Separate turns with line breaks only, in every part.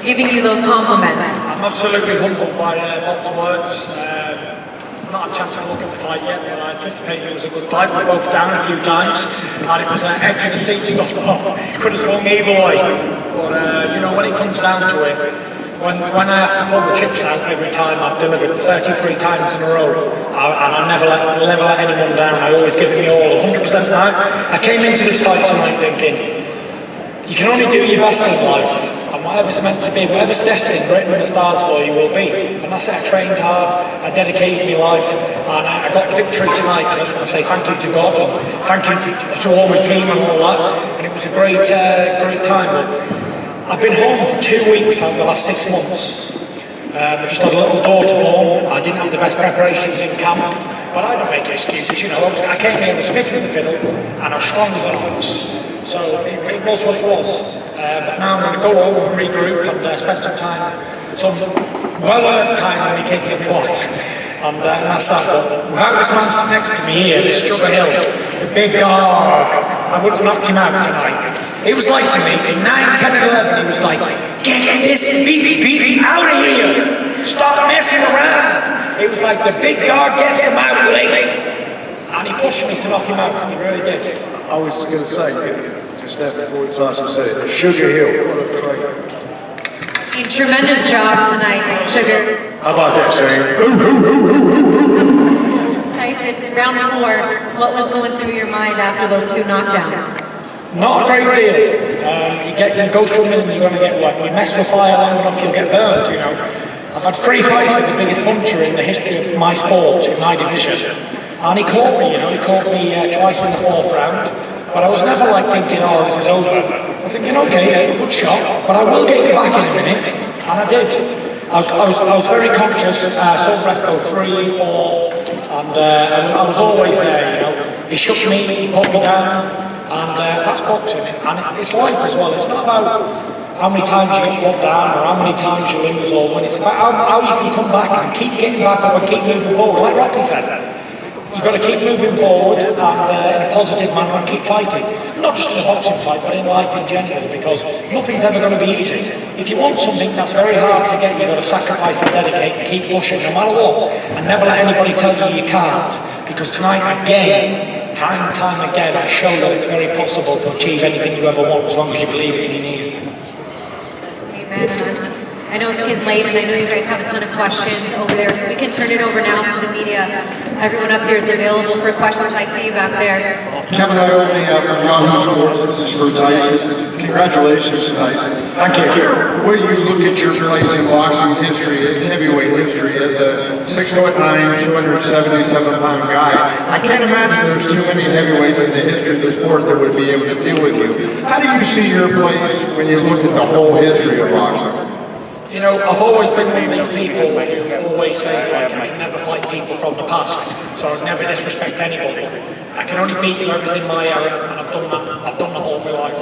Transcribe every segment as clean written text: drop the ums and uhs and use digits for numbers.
giving you those compliments?
I'm absolutely humbled by Bob's words. Not had a chance to look at the fight yet, but I anticipate it was a good fight. We were both down a few times, and it was edge of the seat stuff. Could have swung either way. But you know, when it comes down to it, when I have to pull the chips out every time, I've delivered 33 times in a row, and I never let anyone down. I always give it me all, 100% now. I came into this fight tonight thinking, you can only do your best in life. And whatever's meant to be, whatever's destined, written in the stars for you will be. And I said I trained hard, I dedicated my life, and I got the victory tonight. And I just want to say thank you to God, and thank you to all my team and all that. And it was a great time. But I've been home for 2 weeks out of the last 6 months. I just had a little daughter born. I didn't have the best preparations in camp, but I don't make excuses, you know. I came here as fit as a fiddle and as strong as an ox. So it was what it was. But now I'm going to go home and regroup and spend some well-earned time with my kids and wife. And that's that. But without this man sat next to me here, this Sugar Hill, the big dog, I wouldn't have knocked him out tonight. It was like to me, in 9, 10 and 11, he was like, get this beat out of here! Stop messing around! It was like the big dog gets him out late. And he pushed me to knock him out, he really did.
I was going to say, just now before Tyson said it, Sugar Hill, what a trainer.
Tremendous job tonight, Sugar.
How about that, Shane?
Tyson, round 4, what was going through your mind after those 2 knockdowns?
Not a great deal. You go swimming and you're going to get wet. You mess with fire long enough, you'll get burned, you know. I've had 3 fights with the biggest puncher in the history of my sport, in my division. And he caught me, you know, twice in the 4th round. But I was never like thinking, oh, this is over. I was thinking, okay, good shot, but I will get you back in a minute. And I did. I was very conscious. Saw the ref go 3, 4, and I was always there, you know. He shook me, he put me down, and that's boxing. And it's life as well. It's not about how many times you get put down or how many times you lose or win. It's about how you can come back and keep getting back up and keep moving forward. Like Rocky said, you've got to keep moving forward and in a positive manner and keep fighting. Not just in a boxing fight, but in life in general, because nothing's ever going to be easy. If you want something that's very hard to get, you've got to sacrifice and dedicate and keep pushing no matter what. And never let anybody tell you you can't. Because tonight, again, time and time again, I show that it's very possible to achieve anything you ever want as long as you believe it and you need it.
Amen. I know it's getting late, and I know you guys have a ton of questions over there, so we can turn it over now to the media. Everyone up here is available for questions. I see you back there.
Kevin Iolni from Yahoo Sports. This is for Tyson. Congratulations, Tyson.
Thank you.
The way you look at your place in boxing history, in heavyweight history, as a 6'9", 277-pound guy, I can't imagine there's too many heavyweights in the history of the sport that would be able to deal with you. How do you see your place when you look at the whole history of boxing?
You know, I've always been one of these people who always says, like, I can never fight people from the past, so I'd never disrespect anybody. I can only beat whoever's in my era, and I've done that all my life.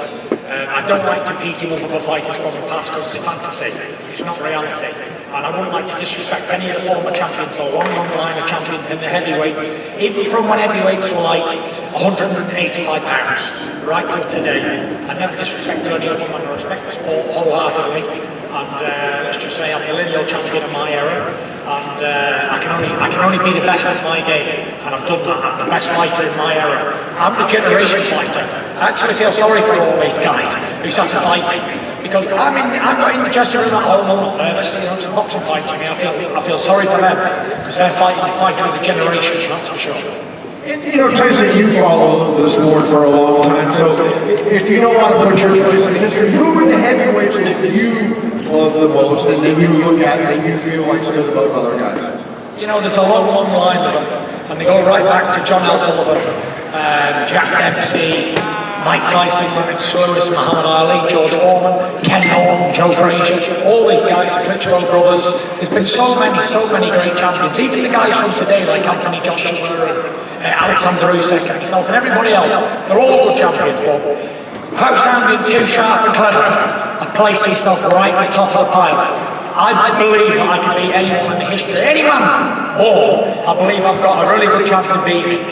I don't like competing with other fighters from the past because it's fantasy, it's not reality. And I wouldn't like to disrespect any of the former champions or long line of champions in the heavyweight, even from when heavyweights were like 185 pounds, right till today. I never disrespect any of them, and I respect the sport wholeheartedly. And let's just say I'm the lineal champion of my era, and I can only be the best of my day, and I've done that. I'm the best fighter in my era. I'm the generation fighter. I actually feel sorry for all these guys who's had to fight me, because I'm not in the dressing room at home. I'm not nervous. You know, it's a boxing fight to me. I feel sorry for them because they're fighting the fighter of the generation. That's for sure.
And, you know, Tyson, you follow the sport for a long time, so if you don't want to put your place in history, who are the heavyweights that you love the most and that you look at that you feel like stood above other guys?
You know, there's a long line of them, and they go right back to John L. Sullivan, Jack Dempsey, Mike Tyson, Max Lewis, Muhammad Ali, George Foreman, Ken Norton, Joe Frazier, all these guys, the Klitschko brothers. There's been so many great champions. Even the guys from today, like Anthony Joshua and Alexander Usyk and myself and everybody else, they're all good champions, but without sounding too sharp and clever, I place myself right on top of the pile. I believe that I can beat anyone in the history, any man born. I believe I've got a really good chance of beating him.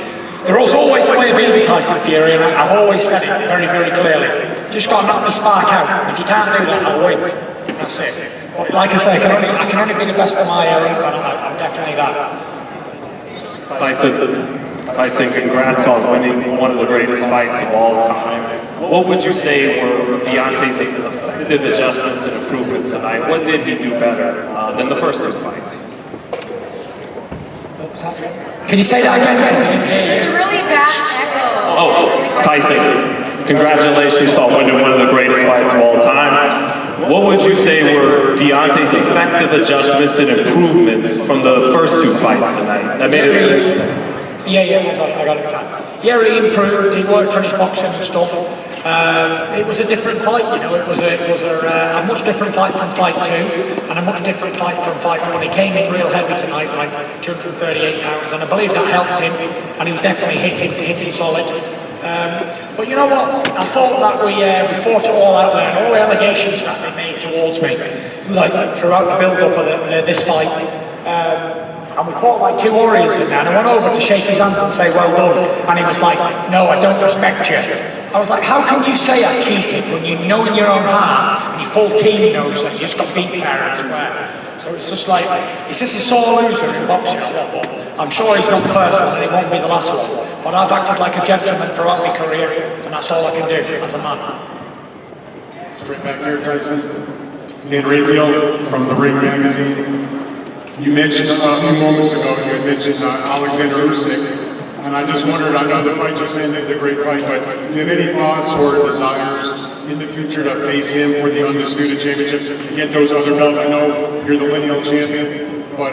There was always a way of beating Tyson Fury, and I've always said it very, very clearly. Just got to knock me spark out. If you can't do that, I'll win. That's it. But like I say, I can only be the best of my era, and I'm definitely that.
Tyson, congrats on winning one of the greatest fights of all time. What would you say were Deontays' effective adjustments and improvements tonight? What did he do better than the first two fights?
Can you say that again? Because I didn't hear
There's
you.
a really bad echo.
Tyson, congratulations on winning one of the greatest fights of all time. What would you say were Deontays' effective adjustments and improvements from the first two fights tonight? I
got it. Yeah, he improved. He worked on his boxing and stuff. It was a different fight, you know. It was a much different fight from fight 2, and a much different fight from fight 1. He came in real heavy tonight, like 238 pounds, and I believe that helped him. And he was definitely hitting solid. But you know what? I thought that we fought it all out there, and all the allegations that they made towards me, like throughout the build-up of this fight. And we fought like two warriors in there, and I went over to shake his hand and say, well done. And he was like, no, I don't respect you. I was like, how can you say I cheated when you know in your own heart, and your full team knows that you just got beat fair and square? So it's just like, is this a sore loser in boxing or what? But I'm sure he's not the first one, and he won't be the last one. But I've acted like a gentleman throughout my career, and that's all I can do as a man.
Straight back here, Tyson. Dan Rayfield from The Ring Magazine. You mentioned a few moments ago, you had mentioned Alexander Usyk, and I just wondered, I know the fight just ended, the great fight, but do you have any thoughts or desires in the future to face him for the Undisputed Championship, to get those other belts? I know you're the lineal champion, but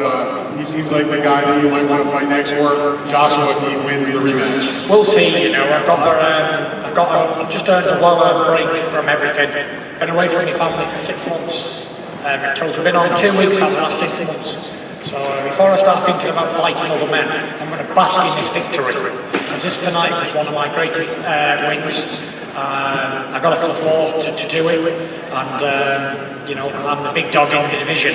he seems like the guy that you might want to fight next, or Joshua if he wins the rematch.
We'll see, you know, I've just earned a well-earned break from everything. Been away from my family for 6 months. I've been on 2 weeks out of the last 6 months. So before I start thinking about fighting other men, I'm going to bask in this victory. Because this tonight was one of my greatest wins. I got off the floor to do it. And, you know, I'm the big dog in the division.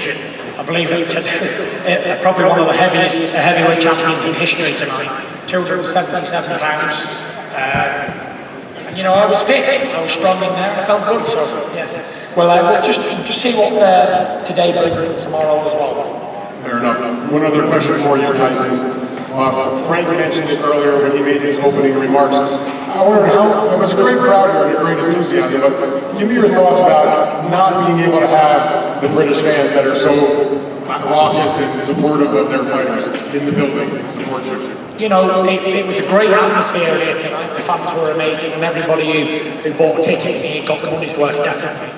I believe that probably one of the heaviest heavyweight champions in history tonight. 277 pounds. And, you know, I was fit. I was strong in there. I felt good. So, yeah. Well, we'll just see what today brings and tomorrow as well.
Fair enough. One other question for you, Tyson. Frank mentioned it earlier when he made his opening remarks. I wondered how, it was a great crowd here and a great enthusiasm, but give me your thoughts about not being able to have the British fans that are so raucous and supportive of their fighters in the building to support you.
You know, it was a great atmosphere here tonight. The fans were amazing, and everybody who bought a ticket here got the money's worth, definitely.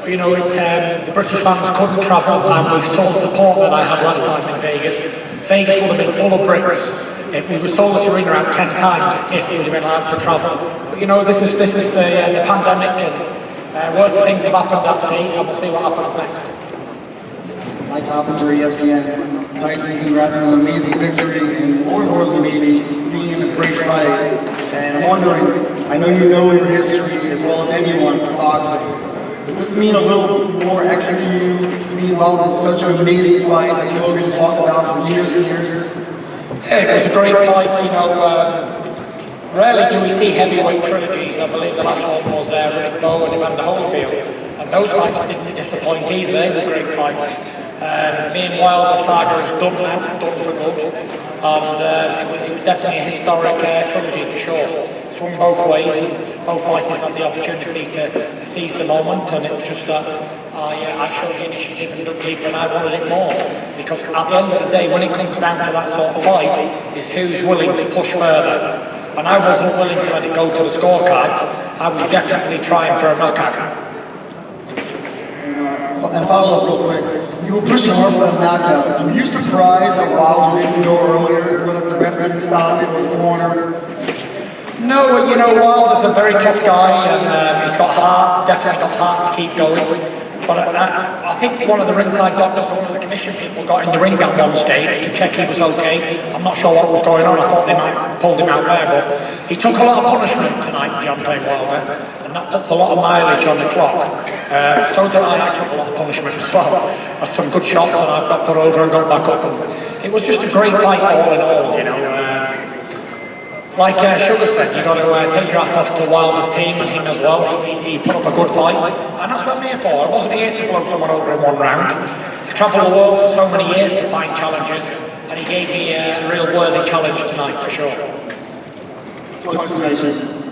You know, the British fans couldn't travel, and we saw the support that I had last time in Vegas. Vegas would have been full of Brits. We would sold this arena out 10 times if we'd have been allowed to travel. But you know, this is the pandemic, and worse things have happened at sea, and we'll see what happens next.
Mike Hoppinger, ESPN. Tyson, congrats on an amazing victory, and more importantly, maybe being in a great fight. And I'm wondering, I know you know your history as well as anyone for boxing. Does this mean a little more extra to you to be involved in such an amazing fight that people are going to talk about for years and years?
Yeah, it was a great fight. You know, rarely do we see heavyweight trilogies. I believe the last one was Riddick Bowe and Evander Holyfield, and those fights didn't disappoint either. They were great fights. Me and Wilder, Saga is done now, done for good, and it was definitely a historic trilogy for sure. Swung both ways, and both fighters had the opportunity to seize the moment, and it was just that I showed the initiative and dug deeper, and I wanted it more, because at the end of the day, when it comes down to that sort of fight, is who's willing to push further. And I wasn't willing to let it go to the scorecards. I was definitely trying for a knockout.
And follow up real quick. You were pushing hard for that knockout. Were you surprised that Wilder didn't go earlier, whether the ref didn't stop it or the corner?
No, you know, Wilder's a very tough guy, and he's got heart, definitely got heart to keep going. But I think one of the ringside doctors, one of the commission people got in the ring at one stage to check he was okay. I'm not sure what was going on. I thought they might have pulled him out there, but he took a lot of punishment tonight, Deontay Wilder, and that puts a lot of mileage on the clock. So did I took a lot of punishment as well. Had some good shots, and I got put over and got back up. And it was just a great fight all in all, you know. Like Sugar said, you got to take your hat off to Wilder's team and him as well. He put up a good fight, and that's what I'm here for. I wasn't here to blow someone over in one round. I travelled the world for so many years to find challenges, and he gave me a real worthy challenge tonight for sure.
Tyson,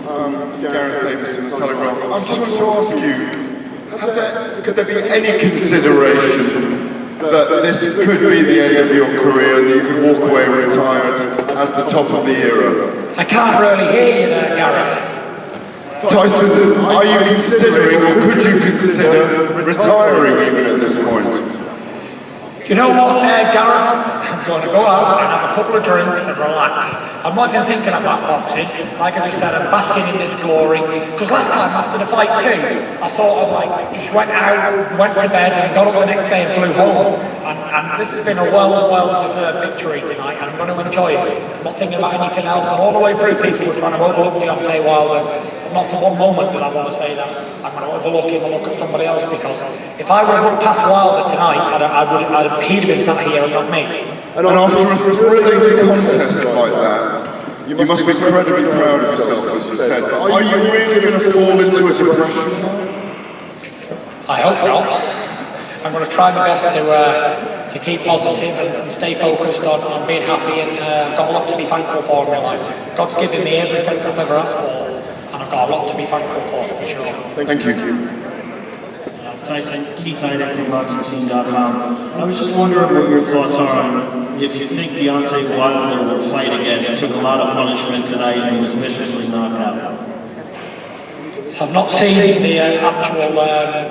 Gareth Davis from the Telegraph. I just wanted to ask you, could there be any consideration that this could be the end of your career, that you could walk away retired as the top of the era?
I can't really hear you there, Gareth.
Tyson, are you considering, or could you consider retiring even at this point?
Do you know what, Gareth? I'm going to go out and have a couple of drinks and relax. I'm not even thinking about boxing. Like I just said, I'm basking in this glory. Because last time after the fight too, I sort of like just went out, went to bed, and got up the next day and flew home. And this has been a well-deserved victory tonight, and I'm going to enjoy it. I'm not thinking about anything else. And all the way through, people were trying to overlook Deontay Wilder. Not for one moment did I want to say that I'm going to overlook him and look at somebody else, because if I would have looked past Wilder tonight, he'd have been sat here and not me.
And after a thrilling contest like that, you must be incredibly proud of yourself, as you said, but are you really going to fall into a depression now?
I hope not. I'm going to try my best to keep positive and stay focused on being happy, and I've got a lot to be thankful for in my life. God's given me everything I've ever asked for, and I've got a lot to be thankful for sure.
Thank you.
Tyson, Keith Hyden from BoxingScene.com. I was just wondering what your thoughts are on if you think Deontay Wilder will fight again. He took a lot of punishment tonight and was viciously knocked out.
I've not seen the actual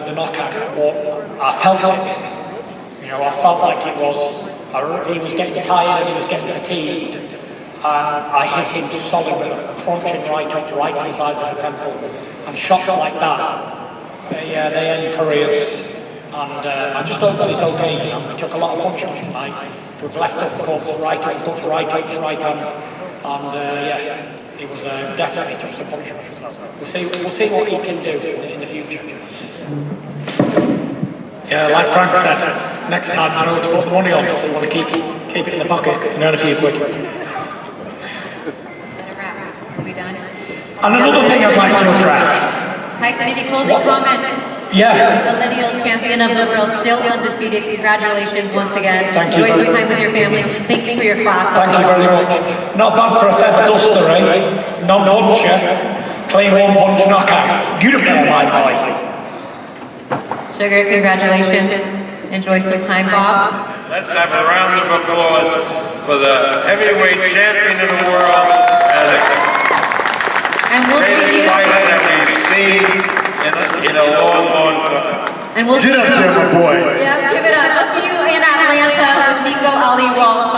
the knockout, but I felt it. You know, I felt like he was getting tired and he was getting fatigued. And I hit him solid with a crunching right inside of the temple. And shots like that, they end careers, and I just hope that he's okay. You know, he took a lot of punishment tonight with left uppercuts, right uppercuts, right hands, and he was definitely took some punishment. So we'll see what he can do in the future. Yeah, like Frank said, next time I know to put the money on if they want to keep it in the pocket and earn a few quid.
Are we done?
And another thing I'd like to address.
Tyson, any closing comments?
Yeah.
You're the lineal champion of the world, still undefeated. Congratulations once again.
Thank you.
Enjoy some time with your family. Thank you for your class.
Thank you very much. Not bad for a feather duster, eh? Non-puncher. Clean one-punch knockouts. Get up there, my boy.
Sugar, congratulations. Enjoy some time, Bob.
Let's have a round of applause for the heavyweight champion of the world
and we'll see you.
Fighter that we've seen in a long time.
And we'll
Get up there, my boy.
Yeah, give it up. We'll see you in Atlanta with Nico Ali Walsh.